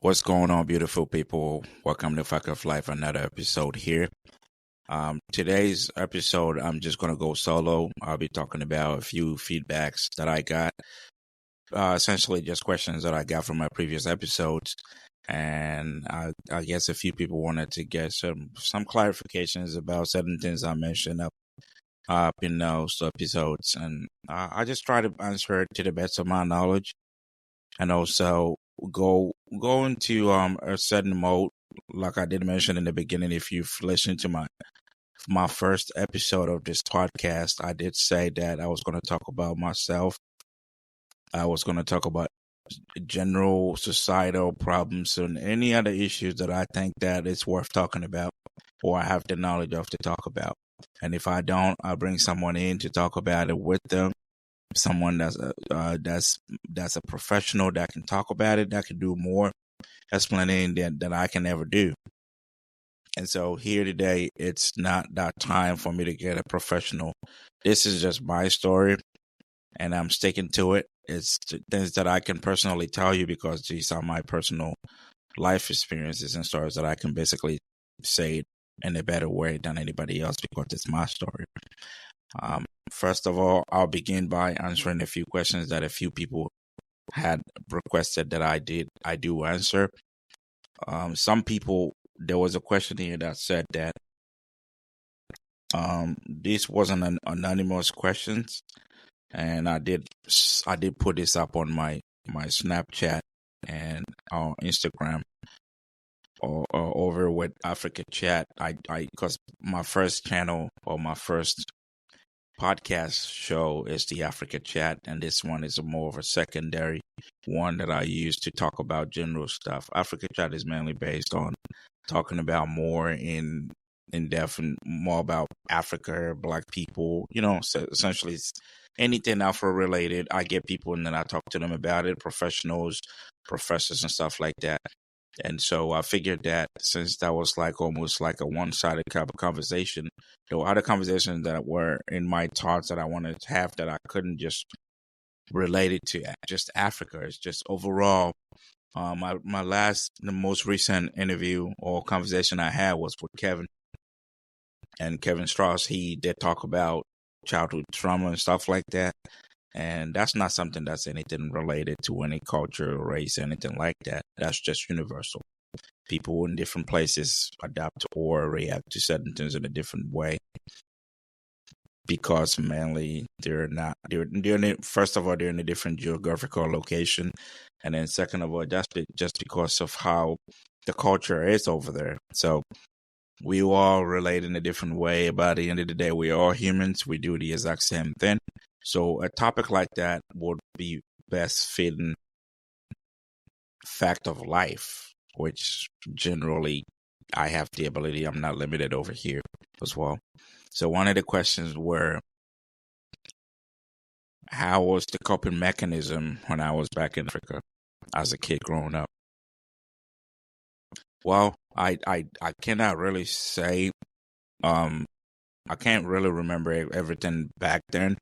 What's going on, beautiful people? Welcome to Fuck of Life, another episode here. Today's episode, I'm just going to go solo. I'll be talking about a few feedbacks that I got, essentially just questions that I got from my previous episodes. And I guess a few people wanted to get some clarifications about certain things I mentioned up in those episodes. And I just try to answer it to the best of my knowledge. And also go into a certain mode, like I did mention in the beginning. If you've listened to my first episode of this podcast, I did say that I was going to talk about myself. I was going to talk about general societal problems and any other issues that I think that it's worth talking about or I have the knowledge of to talk about. And if I don't, I'll bring someone in to talk about it with them. Someone that's a professional that can talk about it, that can do more explaining than I can ever do. And so here today, it's not that time for me to get a professional. This is just my story, and I'm sticking to it. It's things that I can personally tell you because these are my personal life experiences and stories that I can basically say in a better way than anybody else because it's my story. First of all, I'll begin by answering a few questions that a few people had requested that I do answer. Some people, there was a question here that said that this wasn't an anonymous questions, and I did put this up on my Snapchat and on Instagram or over with Africa Chat. I because my first channel or my first podcast show is the Africa Chat, and this one is more of a secondary one that I use to talk about general stuff. Africa Chat is mainly based on talking about more in depth and more about Africa, Black people, so essentially it's anything Afro related. I get people and then I talk to them about it, professionals, professors and stuff like that. And so I figured that since that was like almost like a one-sided type of conversation, there were other conversations that were in my thoughts that I wanted to have that I couldn't just relate it to just Africa. It's just overall. The most recent interview or conversation I had was with Kevin Strauss. He did talk about childhood trauma and stuff like that. And that's not something that's anything related to any culture, race, anything like that. That's just universal. People in different places adapt or react to certain things in a different way because mainly first of all, they're in a different geographical location. And then second of all, that's just because of how the culture is over there. So we all relate in a different way. By the end of the day, we are all humans. We do the exact same thing. So a topic like that would be best fitting fact of life, which generally I have the ability. I'm not limited over here as well. So one of the questions were, how was the coping mechanism when I was back in Africa as a kid growing up? Well, I cannot really say. I can't really remember everything back then.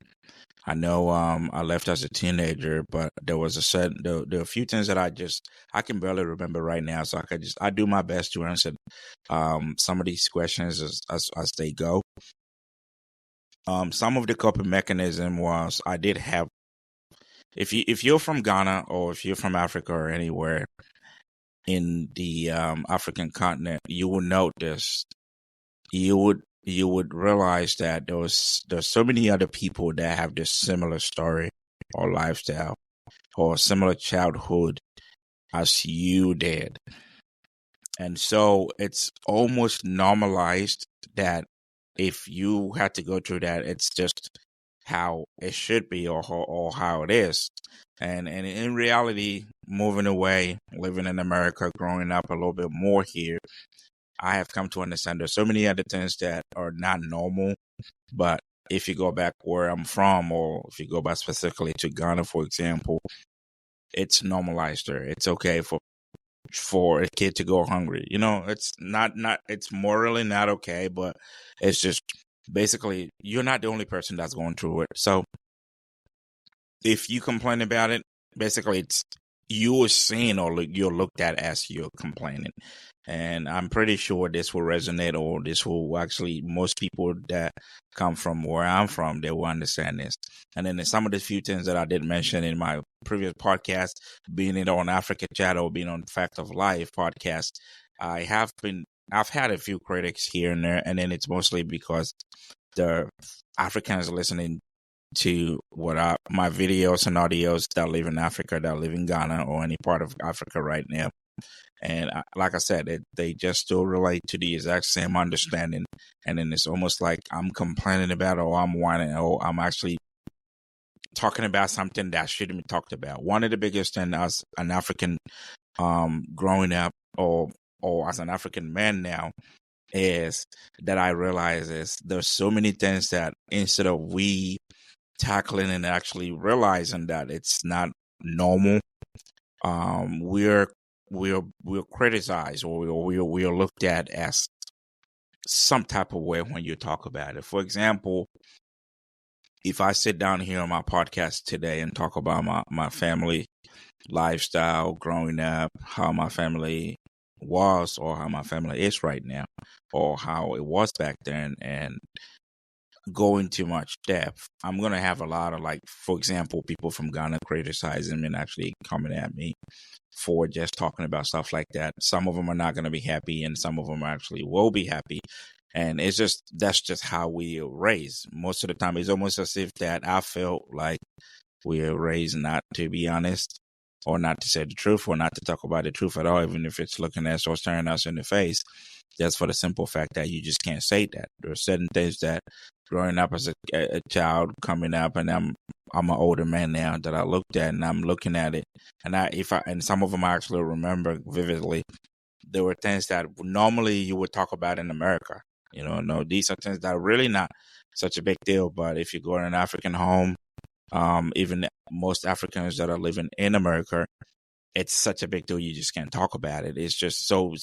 I know I left as a teenager, but there was there are a few things that I can barely remember right now. So I do my best to answer some of these questions as they go. Some of the coping mechanism was I did have, if you're from Ghana or if you're from Africa or anywhere in the African continent, you will notice, you would realize that there's so many other people that have this similar story or lifestyle or similar childhood as you did. And so it's almost normalized that if you had to go through that, it's just how it should be or how it is. And in reality, moving away, living in America, growing up a little bit more here, I have come to understand there's so many other things that are not normal. But if you go back where I'm from, or if you go back specifically to Ghana, for example, it's normalized there. It's okay for a kid to go hungry. It's it's morally not okay, but it's just basically you're not the only person that's going through it. So if you complain about it, basically you are seen or you're looked at as you're complaining. And I'm pretty sure this will resonate, or this will actually, most people that come from where I'm from, they will understand this. And then some of the few things that I did mention in my previous podcast, being it on Africa Chat or being on Fact of Life podcast, I've had a few critics here and there, and then it's mostly because the Africans listening to my videos and audios that live in Africa, that live in Ghana or any part of Africa right now. And like I said, they just still relate to the exact same understanding. And then it's almost like I'm complaining about, or I'm whining, or I'm actually talking about something that shouldn't be talked about. One of the biggest things as an African growing up, or as an African man now, is that I realize is there's so many things that instead of we tackling and actually realizing that it's not normal, we're criticized, or we're looked at as some type of way when you talk about it. For example, if I sit down here on my podcast today and talk about my family lifestyle growing up, how my family was or how my family is right now, or how it was back then, and go into much depth, I'm going to have a lot of, like, for example, people from Ghana criticizing me and actually coming at me for just talking about stuff like that. Some of them are not going to be happy, and some of them actually will be happy. And that's just how we are raised. Most of the time, it's almost as if that I felt like we are raised not to be honest, or not to say the truth, or not to talk about the truth at all, even if it's looking at us or staring us in the face. Just for the simple fact that you just can't say that. There are certain things that growing up as a child, coming up, and I'm an older man now, that I looked at, and I'm looking at it, and some of them I actually remember vividly. There were things that normally you would talk about in America. No, these are things that are really not such a big deal. But if you go in an African home, even most Africans that are living in America, it's such a big deal. You just can't talk about it. It's just so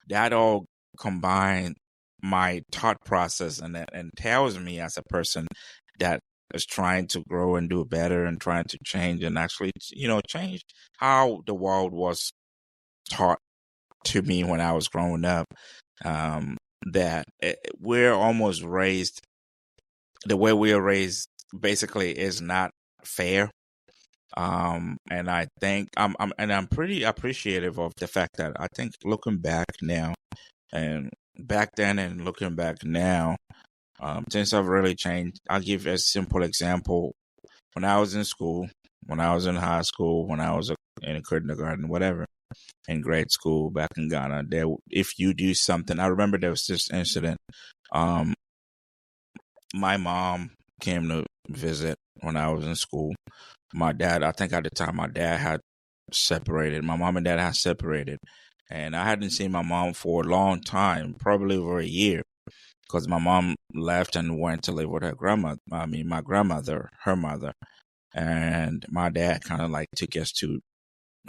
that all combined my thought process, and tells me as a person that is trying to grow and do better and trying to change, and actually, change how the world was taught to me when I was growing up. That we're almost raised, the way we are raised basically is not fair. And I think I'm pretty appreciative of the fact that I think, looking back now and back then and looking back now, things have really changed. I'll give a simple example. When I was in school, when I was in high school, when I was in kindergarten, whatever, in grade school back in Ghana, if you do something, I remember there was this incident. My mom came to visit when I was in school. My dad, I think at the time, my dad had separated. My mom and dad had separated. And I hadn't seen my mom for a long time, probably over a year, because my mom left and went to live with my grandmother, her mother. And my dad kind of like took us to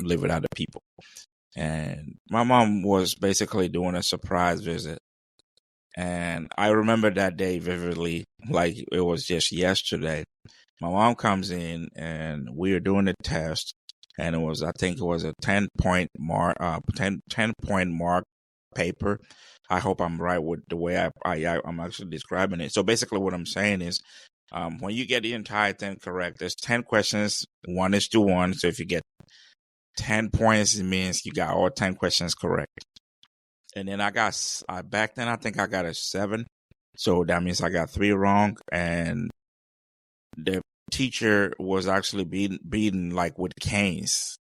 live with other people. And my mom was basically doing a surprise visit. And I remember that day vividly, like it was just yesterday. My mom comes in and we are doing a test, and I think it was a 10-point mark, 10-point mark paper. I hope I'm right with the way I'm actually describing it. So basically what I'm saying is, when you get the entire thing correct, there's 10 questions, 1:1. So if you get 10 points, it means you got all 10 questions correct. And then back then, I think I got a 7. So that means I got 3 wrong. And the teacher was actually beaten like with canes,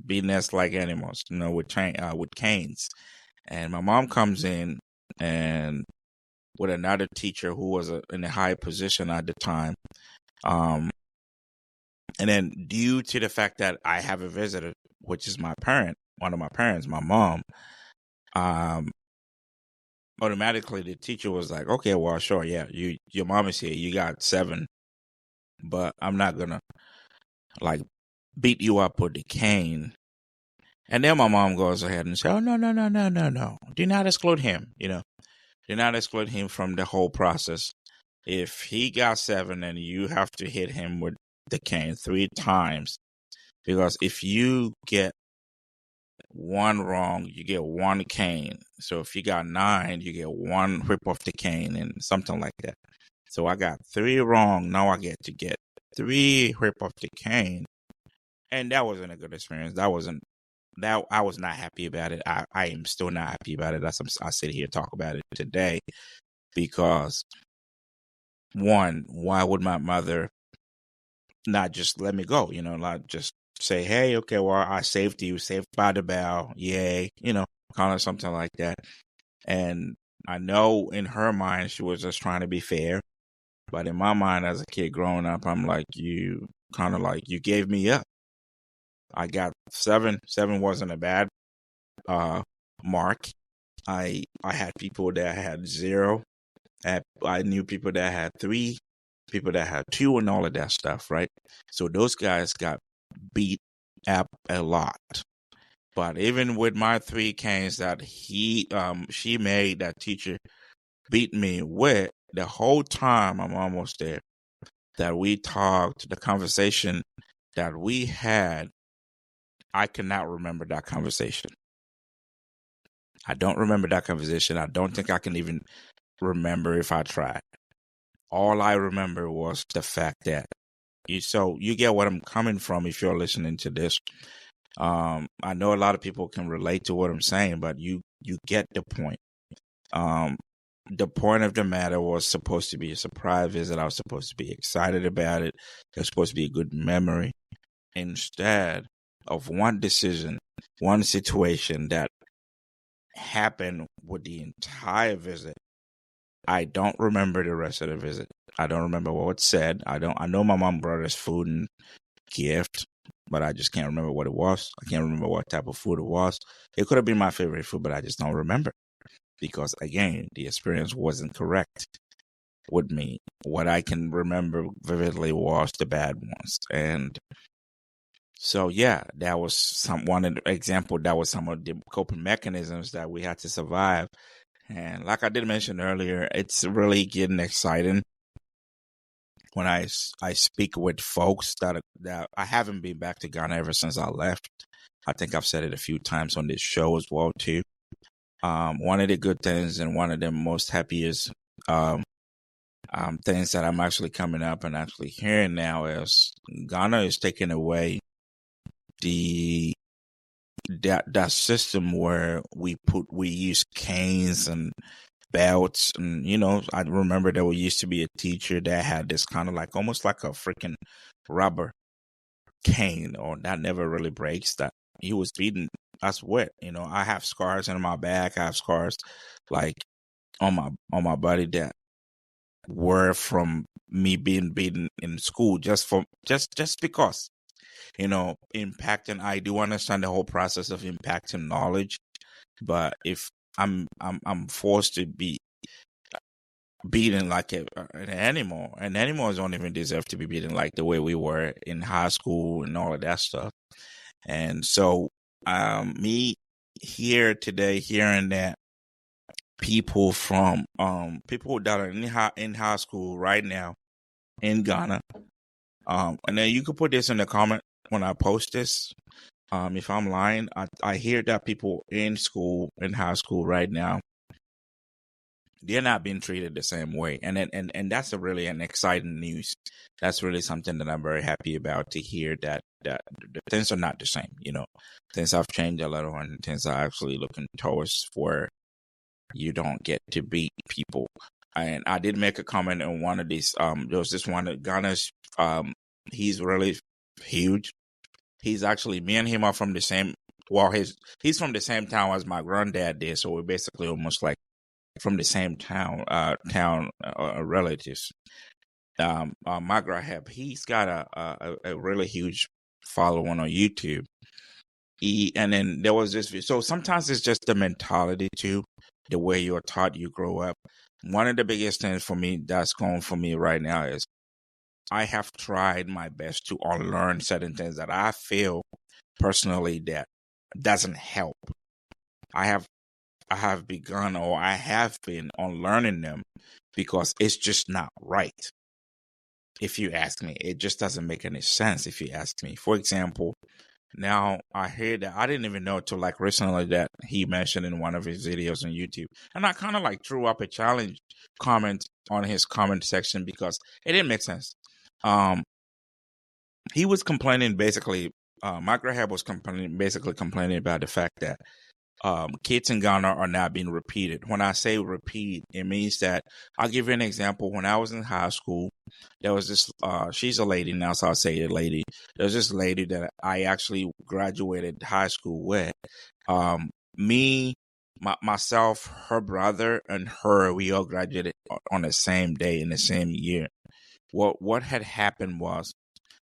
beating us like animals, with canes. And my mom comes in and with another teacher who was in a high position at the time. And then due to the fact that I have a visitor, which is my parent, one of my parents, my mom, automatically the teacher was like, okay, well, sure, yeah, your mom is here, you got 7, but I'm not gonna like beat you up with the cane. And then my mom goes ahead and says, oh, no, do not exclude him, do not exclude him from the whole process. If he got 7 and you have to hit him with the cane 3 times, Because if you get one wrong, you get one cane. So if you got 9, you get one whip off the cane and something like that. So I got 3 wrong. Now I get 3 whip off the cane. And that wasn't a good experience. That I was not happy about it. I am still not happy about it. I sit here talk about it today because one, why would my mother not just let me go? Not just say, hey, okay, well, I saved you, saved by the bell, yay, kind of something like that. And I know in her mind she was just trying to be fair, but in my mind as a kid growing up, I'm like, you kind of like you gave me up. I got 7. 7 wasn't a bad mark. I had people that had 0. I knew people that had 3, people that had 2, and all of that stuff, right? So those guys got beat up a lot. But even with my 3 canes that she made, that teacher beat me with, the whole time I'm almost there, that we talked, the conversation that we had, I cannot remember that conversation. I don't remember that conversation. I don't think I can even remember if I tried. All I remember was the fact that you get what I'm coming from if you're listening to this. I know a lot of people can relate to what I'm saying, but you get the point. The point of the matter was supposed to be a surprise visit. I was supposed to be excited about it. It was supposed to be a good memory. Instead of one decision, one situation that happened with the entire visit, I don't remember the rest of the visit. I don't remember what was said. I know my mom brought us food and gift, but I just can't remember what it was. I can't remember what type of food it was. It could have been my favorite food, but I just don't remember. Because again, the experience wasn't correct with me. What I can remember vividly was the bad ones. And so yeah, that was one example. That was some of the coping mechanisms that we had to survive. And like I did mention earlier, it's really getting exciting when I speak with folks that I haven't been back to Ghana ever since I left. I think I've said it a few times on this show as well too. One of the good things and one of the most happiest things that I'm actually coming up and actually hearing now is Ghana is taking away that system where we use canes and belts, and I remember there used to be a teacher that had this kind of like almost like a freaking rubber cane, or that never really breaks, that he was beating us with. I have scars in my back. I have scars like on my body that were from me being beaten in school just because impacting. I do understand the whole process of impacting knowledge, but if I'm forced to be beaten like an animal, and animals don't even deserve to be beaten like the way we were in high school and all of that stuff. And so me here today hearing that people from people that are in high school right now in Ghana, and then you can put this in the comment when I post this. If I'm lying, I hear that people in high school right now, they're not being treated the same way, and that's really an exciting news. That's really something that I'm very happy about, to hear that the things are not the same. Things have changed a little, and things are actually looking towards where you don't get to beat people. And I did make a comment on one of these. There was this one at Ghana's. He's really huge. He's actually, me and him are from the same. Well, he's from the same town as my granddad did, so we're basically almost like from the same town, relatives. My grandpa, he's got a really huge following on YouTube. And then there was this. So sometimes it's just the mentality too, the way you're taught, you grow up. One of the biggest things for me that's going for me right now is I have tried my best to unlearn certain things that I feel personally that doesn't help. I have begun, or I have been unlearning them, because it's just not right. if you ask me. It just doesn't make any sense if you ask me. For example, now I hear that I didn't even know till like recently that he mentioned in one of his videos on YouTube. And I kind of like threw up a challenge comment on his comment section because it didn't make sense. He was complaining basically, Mike Rahab was complaining about the fact that kids in Ghana are not being repeated. When I say repeat, it means that I'll give you an example. When I was in high school, there was this, she's a lady now, so I'll say a lady. There's this lady that I actually graduated high school with. Me, myself, her brother, and her, we all graduated on the same day in the same year. What had happened was,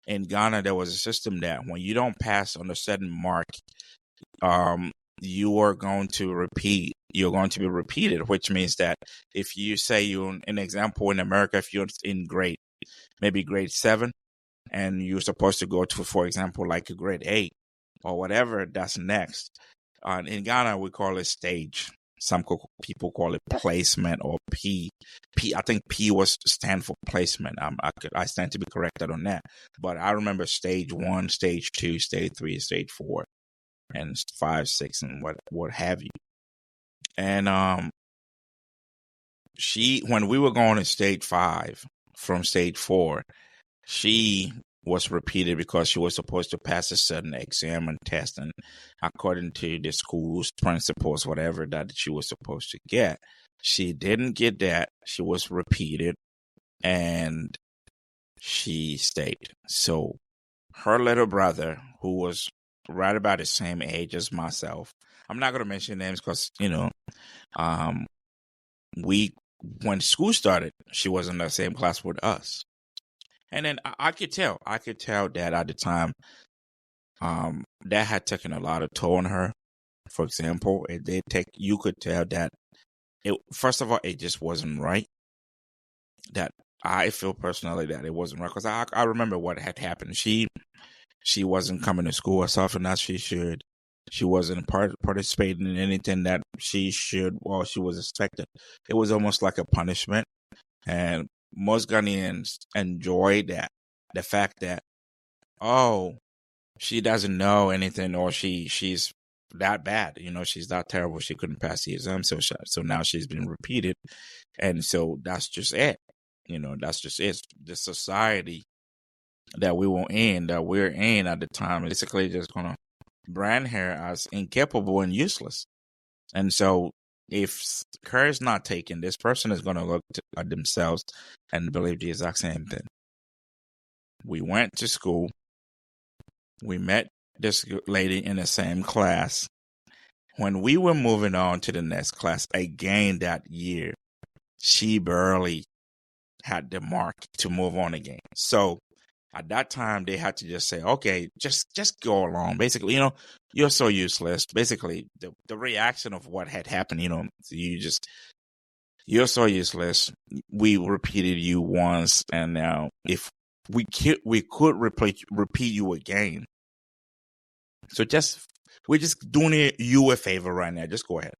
in Ghana, there was a system that when you don't pass on a certain mark, you are going to repeat. You're going to be repeated, which means that if you say you're an example in America, if you're in maybe grade 7, and you're supposed to go to, for example, like a grade 8 or whatever, that's next. In Ghana, we call it stage. Some people call it placement or P. I think P was stand for placement. I stand to be corrected on that. But I remember stage 1, stage 2, stage 3, stage 4, and 5, 6, and what have you. And when we were going to stage 5 from stage 4, she was repeated because she was supposed to pass a certain exam and test, and according to the school's principals, whatever that she was supposed to get, she didn't get that. She was repeated, and she stayed. So her little brother, who was right about the same age as myself, I'm not going to mention names because, when school started, she was in the same class with us. And then I could tell that at the time, that had taken a lot of toll on her. For example, you could tell that first of all, it just wasn't right. That I feel personally that it wasn't right because I remember what had happened. She wasn't coming to school as often as she should. She wasn't participating in anything that she should, or she was expected. It was almost like a punishment. And most Ghanaians enjoy that. The fact that, oh, she doesn't know anything, or she's that bad. She's that terrible. She couldn't pass the exam. So now she's been repeated. And so that's just it. That's just it. The society that we're in at the time, basically just going to brand her as incapable and useless. And so if care is not taken, this person is going to look at themselves and believe the exact same thing. We went to school. We met this lady in the same class. When we were moving on to the next class again that year, she barely had the mark to move on again. So at that time, they had to just say, okay, just go along. Basically, you're so useless. Basically, the reaction of what had happened, you're so useless. We repeated you once, and now if we could repeat you again. So we're just doing you a favor right now. Just go ahead.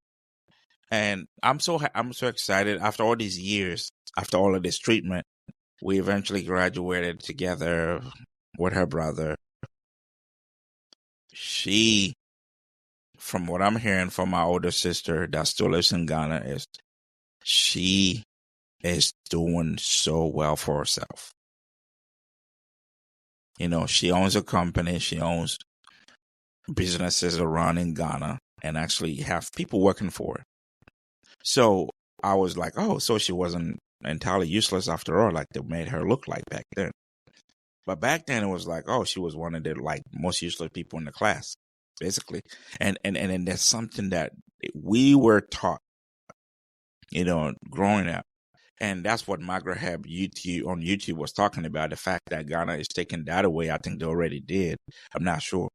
And I'm so excited. After all these years, after all of this treatment, we eventually graduated together with her brother. She, from what I'm hearing from my older sister that still lives in Ghana, she is doing so well for herself. She owns a company. She owns businesses around in Ghana and actually have people working for her. So I was like, oh, so she wasn't entirely useless after all, like they made her look like back then. But back then it was like, oh, she was one of the most useless people in the class, basically. And that's something that we were taught, growing up. And that's what Magrahab on YouTube was talking about, the fact that Ghana is taking that away. I think they already did. I'm not sure.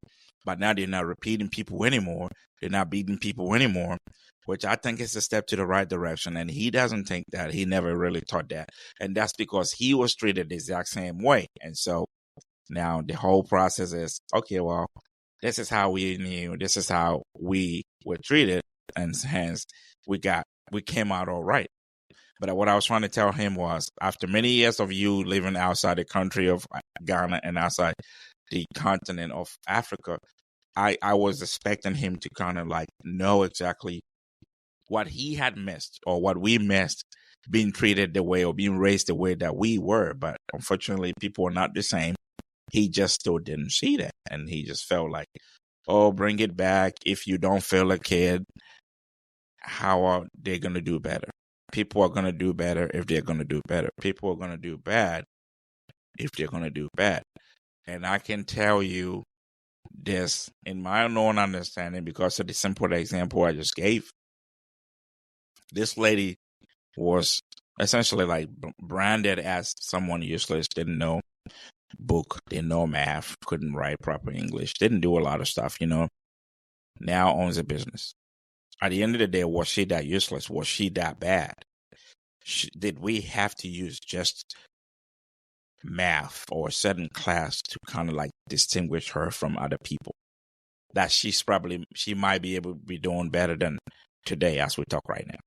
But now they're not repeating people anymore. They're not beating people anymore, which I think is a step to the right direction. And he doesn't think that. He never really taught that. And that's because he was treated the exact same way. And so now the whole process is, okay, well, this is how we knew. This is how we were treated. And hence we came out all right. But what I was trying to tell him was, after many years of you living outside the country of Ghana and outside the continent of Africa, I was expecting him to kind of like know exactly what he had missed or what we missed being treated the way or being raised the way that we were. But unfortunately, people are not the same. He just still didn't see that. And he just felt like, oh, bring it back. If you don't feel a kid, how are they going to do better? People are going to do better if they're going to do better. People are going to do bad if they're going to do bad. And I can tell you this in my own understanding because of the simple example I just gave. This lady was essentially like branded as someone useless, didn't know book, didn't know math, couldn't write proper English, didn't do a lot of stuff, now owns a business. At the end of the day, was she that useless? Was she that bad? Did we have to use just math or a certain class to kind of like distinguish her from other people? That she might be able to be doing better than today as we talk right now.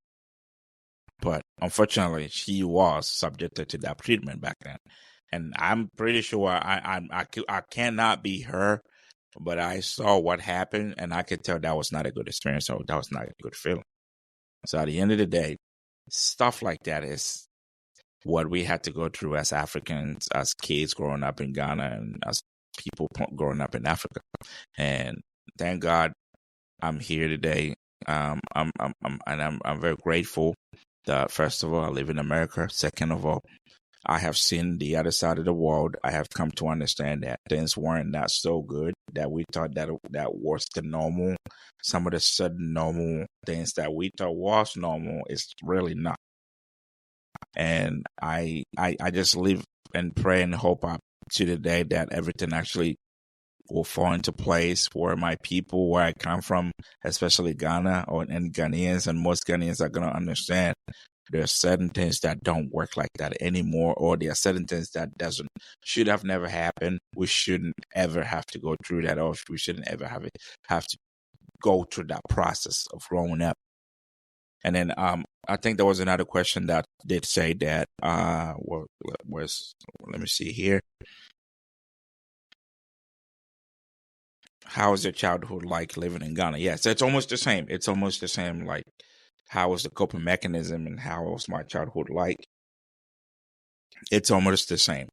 But unfortunately, she was subjected to that treatment back then. And I'm pretty sure I cannot be her, but I saw what happened, and I could tell that was not a good experience, or that was not a good feeling. So at the end of the day, stuff like that is what we had to go through as Africans, as kids growing up in Ghana, and as people growing up in Africa. And thank God I'm here today. I'm very grateful that, first of all, I live in America. Second of all, I have seen the other side of the world. I have come to understand that things weren't not so good, that we thought that was the normal. Some of the sudden normal things that we thought was normal is really not. And I just live and pray and hope up to the day that everything actually will fall into place where my people, where I come from, especially Ghana and Ghanaians, and most Ghanaians are going to understand there are certain things that don't work like that anymore, or there are certain things that should have never happened. We shouldn't ever have to go through that, or we shouldn't ever have to go through that process of growing up. And then I think there was another question that did say that let me see here. How was your childhood like living in Ghana? Yes, it's almost the same. It's almost the same. Like, how was the coping mechanism and how was my childhood like? It's almost the same.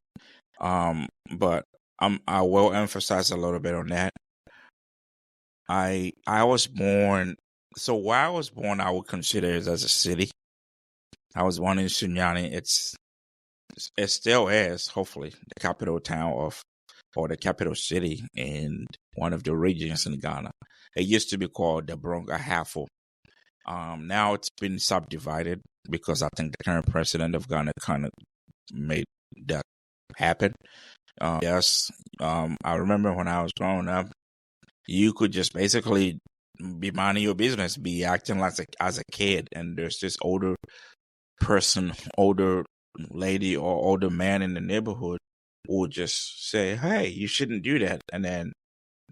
But I will emphasize a little bit on that. I was born. So where I was born, I would consider it as a city. I was born in Sunyani. It still is, hopefully, the capital town or the capital city in one of the regions in Ghana. It used to be called the Bronga Hafo. Now it's been subdivided because I think the current president of Ghana kind of made that happen. Yes, I remember when I was growing up, you could just basically be minding your business, be acting like as a kid, and there's this older person, older lady or older man in the neighborhood who would just say, "Hey, you shouldn't do that," and then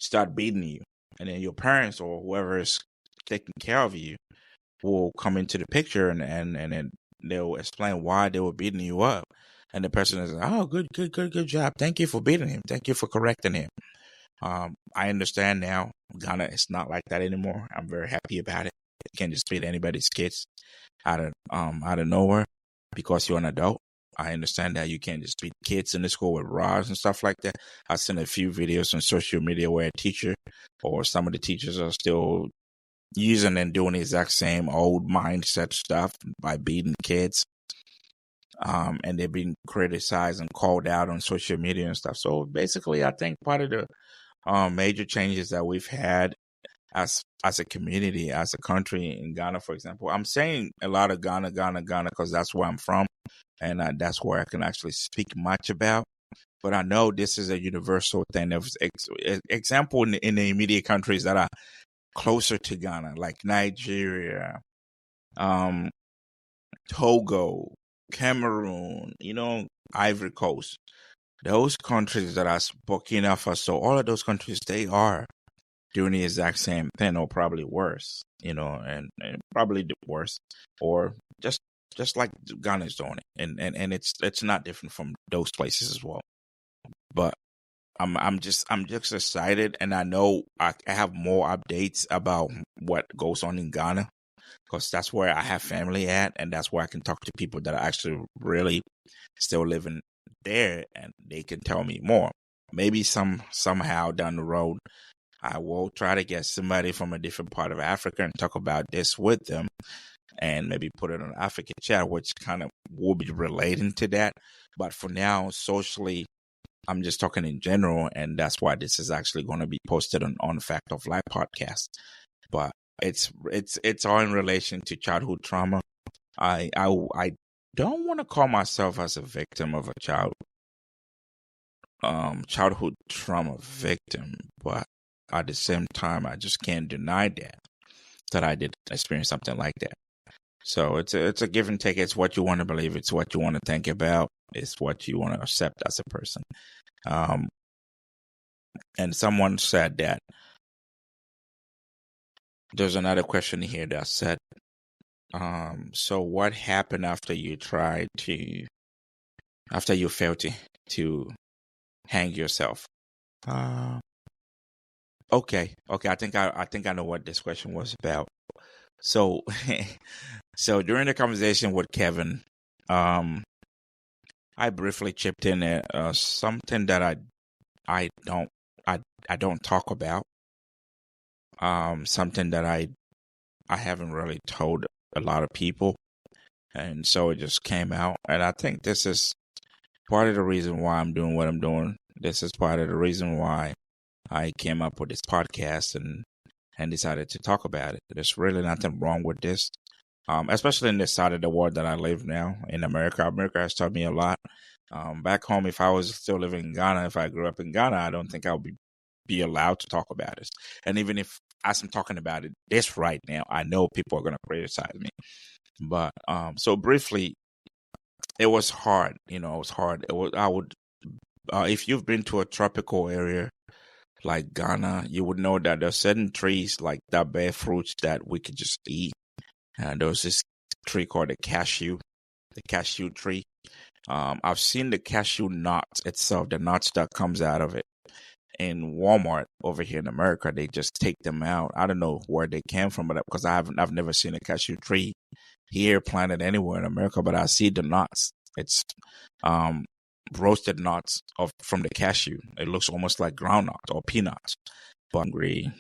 start beating you. And then your parents or whoever is taking care of you will come into the picture and then they'll explain why they were beating you up. And the person is like, "Oh, good job. Thank you for beating him. Thank you for correcting him." I understand now. Ghana is not like that anymore. I'm very happy about it. You can't just beat anybody's kids out of nowhere because you're an adult. I understand that you can't just beat kids in the school with rods and stuff like that. I've seen a few videos on social media where a teacher or some of the teachers are still using and doing the exact same old mindset stuff by beating kids. And they're being criticized and called out on social media and stuff. So basically, I think part of the major changes that we've had as a community, as a country in Ghana, for example, I'm saying a lot of Ghana, because that's where I'm from. And that's where I can actually speak much about. But I know this is a universal thing. Of example, in the immediate countries that are closer to Ghana, like Nigeria, Togo, Cameroon, Ivory Coast. Those countries that are Burkina Faso, all of those countries, they are doing the exact same thing, or probably worse, and probably worse, or just just like Ghana is doing it, and it's not different from those places as well. But I'm just excited, and I know I have more updates about what goes on in Ghana because that's where I have family at, and that's where I can talk to people that are actually really still living there, and they can tell me more. Maybe somehow down the road, I will try to get somebody from a different part of Africa and talk about this with them, and maybe put it on African chat, which kind of will be relating to that. But for now, socially, I'm just talking in general, and that's why this is actually going to be posted on Fact of Life podcast. But it's all in relation to childhood trauma. I don't want to call myself as a victim of a childhood trauma victim, but at the same time, I just can't deny that I did experience something like that. So it's a give and take. It's what you want to believe. It's what you want to think about. It's what you want to accept as a person. And someone said that there's another question here that said, so what happened after you failed to hang yourself? Okay. I think I know what this question was about. So, so during the conversation with Kevin, I briefly chipped in something that I don't talk about. Something that I haven't really told a lot of people, and so it just came out. And I think this is part of the reason why I'm doing what I'm doing. This is part of the reason why I came up with this podcast and decided to talk about it. There's really nothing wrong with this, especially in this side of the world that I live now in America. America has taught me a lot. Back home, if I was still living in Ghana, if I grew up in Ghana, I don't think I would be allowed to talk about it. And even if as I'm talking about it this right now, I know people are going to criticize me. But so briefly, it was hard. It was hard. If you've been to a tropical area like Ghana, you would know that there's certain trees like that bear fruits that we could just eat. And there was this tree called the cashew tree. I've seen the cashew nuts itself, the nuts that comes out of it. In Walmart over here in America, they just take them out. I don't know where they came from, but because I've never seen a cashew tree here planted anywhere in America, but I see the nuts. It's roasted nuts from the cashew. It looks almost like groundnuts or peanuts, but hungry.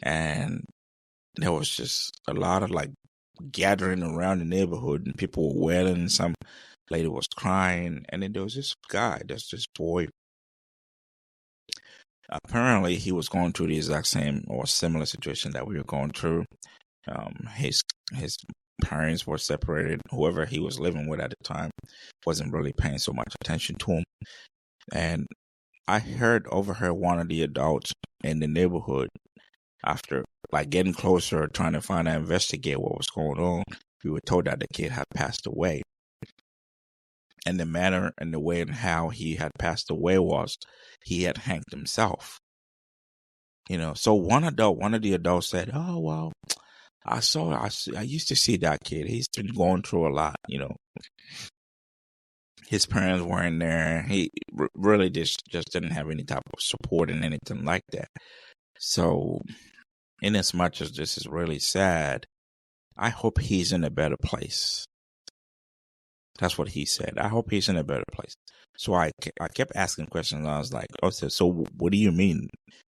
And there was just a lot of like gathering around the neighborhood, and people were wailing, and some lady was crying, and then there was this boy. Apparently, he was going through the exact same or similar situation that we were going through. His parents were separated. Whoever he was living with at the time wasn't really paying so much attention to him. And I overheard one of the adults in the neighborhood, after like getting closer, trying to find out, investigate what was going on. We were told that the kid had passed away. And the manner and the way and how he had passed away was he had hanged himself. So one of the adults said, "Oh, well, I used to see that kid. He's been going through a lot, His parents weren't there. He really just didn't have any type of support and anything like that. So, in as much as this is really sad, I hope he's in a better place." That's what he said. I hope he's in a better place. So I kept asking questions. I was like, "Oh, so what do you mean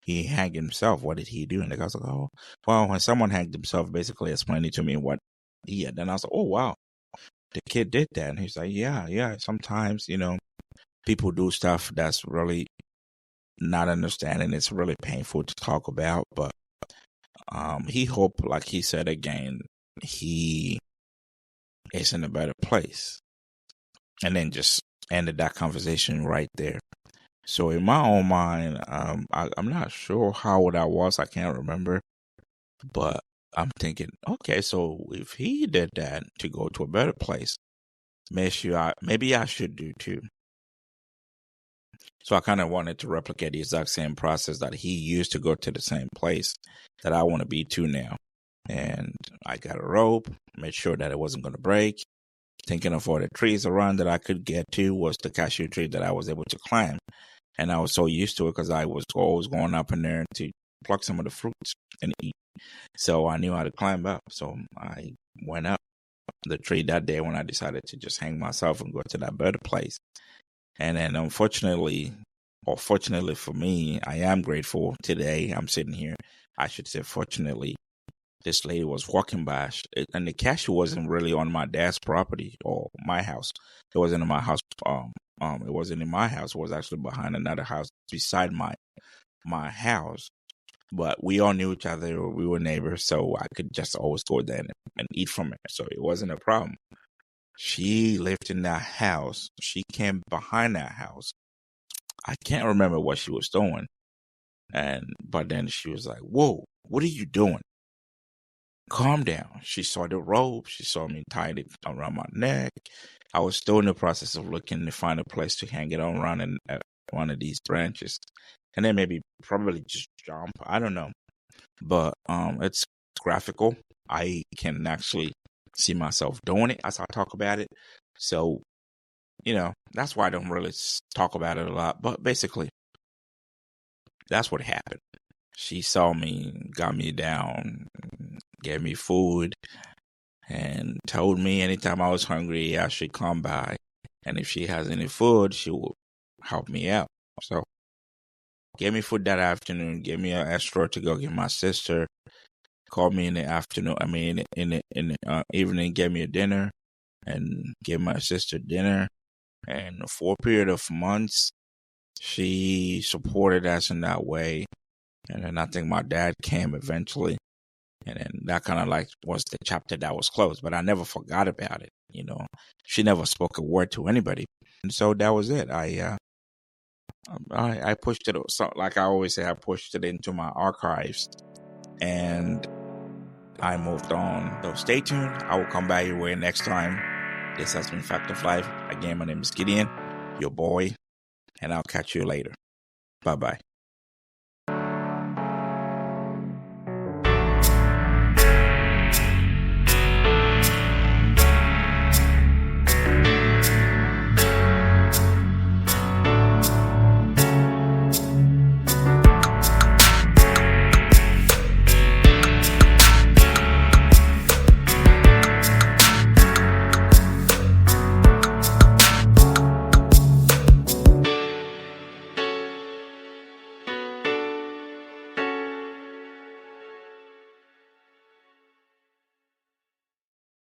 he hanged himself? What did he do?" And the guy was like, "Oh, well, when someone hanged himself, basically explaining to me what he had done." I was like, "Oh, wow, the kid did that." And he's like, yeah. Sometimes, people do stuff that's really not understanding. It's really painful to talk about. But he hoped, like he said again, he is in a better place. And then just ended that conversation right there. So in my own mind, I'm not sure how that was. I can't remember. But I'm thinking, okay, so if he did that to go to a better place, maybe I should do too. So I kind of wanted to replicate the exact same process that he used to go to the same place that I want to be to now. And I got a rope, made sure that it wasn't going to break. thinking of all the trees around that I could get to was the cashew tree that I was able to climb. And I was so used to it because I was always going up in there to pluck some of the fruits and eat. So I knew how to climb up. So I went up the tree that day when I decided to just hang myself and go to that better place. And then unfortunately, or fortunately for me, I am grateful today. I'm sitting here. I should say fortunately, this lady was walking by, and the cashew wasn't really on my dad's property or my house. It wasn't in my house. It wasn't in my house. It was actually behind another house beside my house. But we all knew each other. We were neighbors, so I could just always go there and eat from it. So it wasn't a problem. She lived in that house. She came behind that house. I can't remember what she was doing. But then she was like, "Whoa, what are you doing? Calm down." She saw the rope. She saw me tied it around my neck. I was still in the process of looking to find a place to hang it on around one of these branches. And then maybe probably just jump. I don't know. But it's graphical. I can actually see myself doing it as I talk about it. So, that's why I don't really talk about it a lot. But basically, that's what happened. She saw me, got me down, gave me food, and told me anytime I was hungry, I should come by. And if she has any food, she will help me out. So, gave me food that afternoon, gave me an extra to go get my sister, called me in the afternoon, in the evening, gave me a dinner, and gave my sister dinner. And for a period of months, she supported us in that way. And then I think my dad came eventually. And then that kind of like was the chapter that was closed. But I never forgot about it. She never spoke a word to anybody. And so that was it. I pushed it. So, like I always say, I pushed it into my archives. And I moved on. So stay tuned. I will come back your way next time. This has been Fact of Life. Again, my name is Gideon, your boy. And I'll catch you later. Bye-bye.